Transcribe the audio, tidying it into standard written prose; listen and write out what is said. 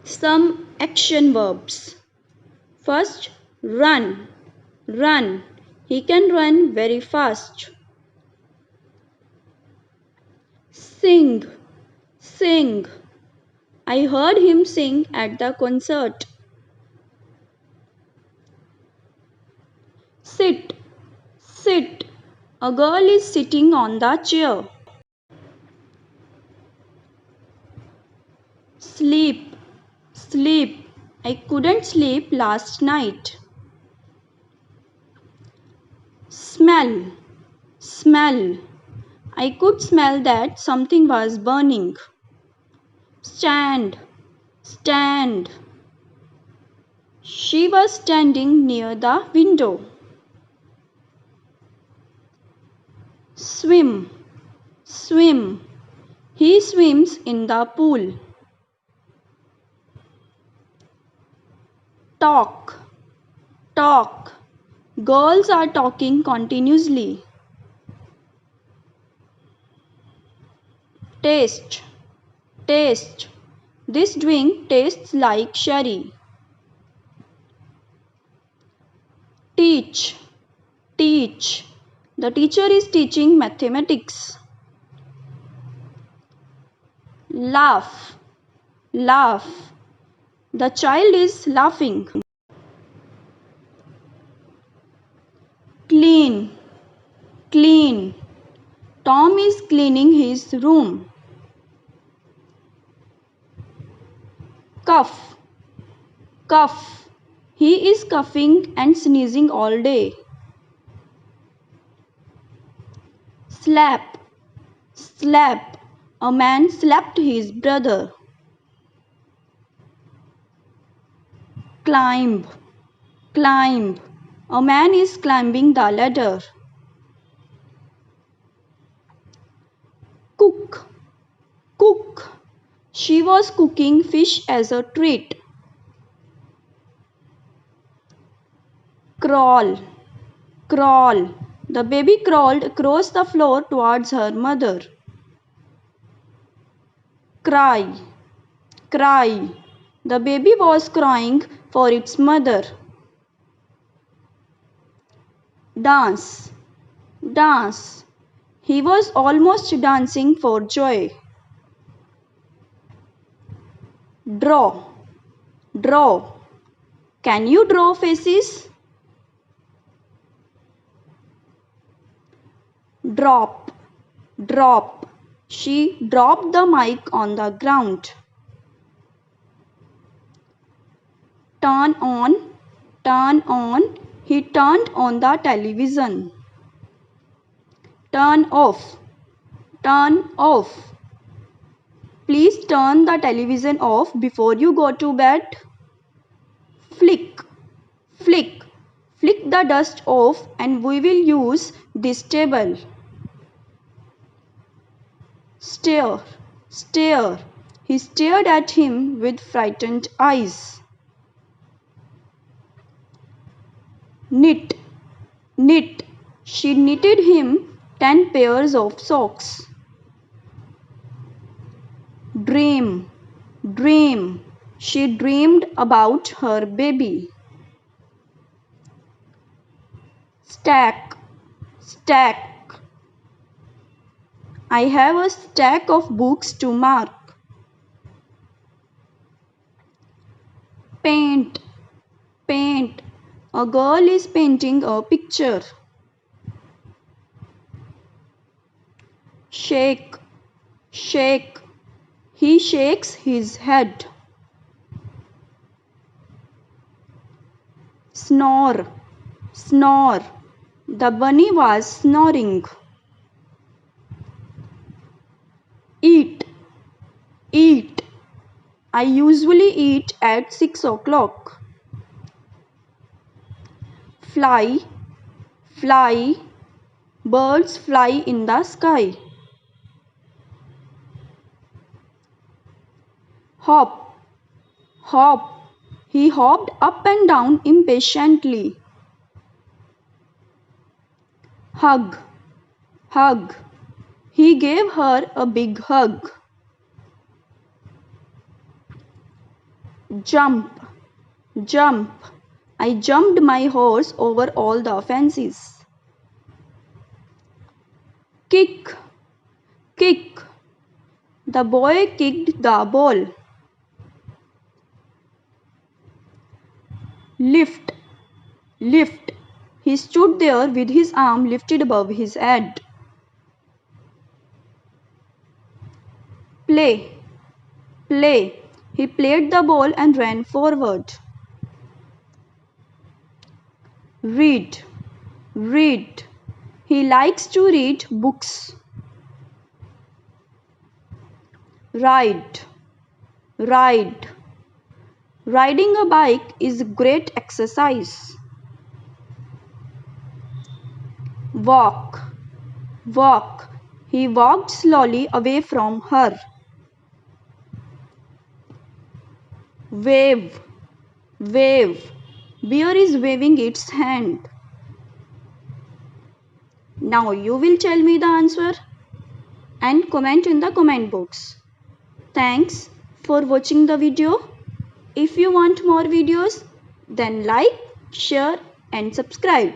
Some action verbs. First, run. Run. He can run very fast. Sing. Sing. I heard him sing at the concert. Sit. Sit. A girl is sitting on the chair. Sleep. Sleep. I couldn't sleep last night. Smell. Smell. I could smell that something was burning. Stand. Stand. She was standing near the window. Swim. Swim. He swims in the pool. Talk. Talk. Girls are talking continuously. Taste. Taste. This drink tastes like sherry. Teach. Teach. The teacher is teaching mathematics. Laugh. Laugh. The child is laughing. Clean. Clean. Tom is cleaning his room. Cough. Cough. He is coughing and sneezing all day. Slap. Slap. A man slapped his brother. Climb. Climb. A man is climbing the ladder. Cook. Cook. She was cooking fish as a treat. Crawl. Crawl. The baby crawled across the floor towards her mother. Cry. Cry. The baby was crying for its mother. Dance. Dance. He was almost dancing for joy. Draw. Draw. Can you draw faces? Drop. Drop. She dropped the mic on the ground. Turn on. Turn on. He turned on the television. Turn off. Turn off. Please turn the television off before you go to bed. Flick. Flick. Flick the dust off and we will use this table. Stare. Stare. He stared at him with frightened eyes. Knit. Knit. She knitted him 10 pairs of socks. Dream. Dream. She dreamed about her baby. Stack. Stack. I have a stack of books to mark. Paint. Paint. A girl is painting a picture. Shake. Shake. He shakes his head. Snore. Snore. The bunny was snoring. Eat. Eat. I usually eat at 6 o'clock. Fly. Fly. Birds fly in the sky. Hop. Hop. He hopped up and down impatiently. Hug. Hug. He gave her a big hug. Jump, jump. I jumped my horse over all the fences. Kick, kick. The boy kicked the ball. Lift, lift. He stood there with his arm lifted above his head. Play, play. He played the ball and ran forward. Read, read. He likes to read books. Ride, ride. Riding a bike is great exercise. Walk, walk. He walked slowly away from her. Wave, wave. Bear is waving its hand. Now you will tell me the answer and comment in the comment box. Thanks for watching the video. If you want more videos, then like, share and subscribe.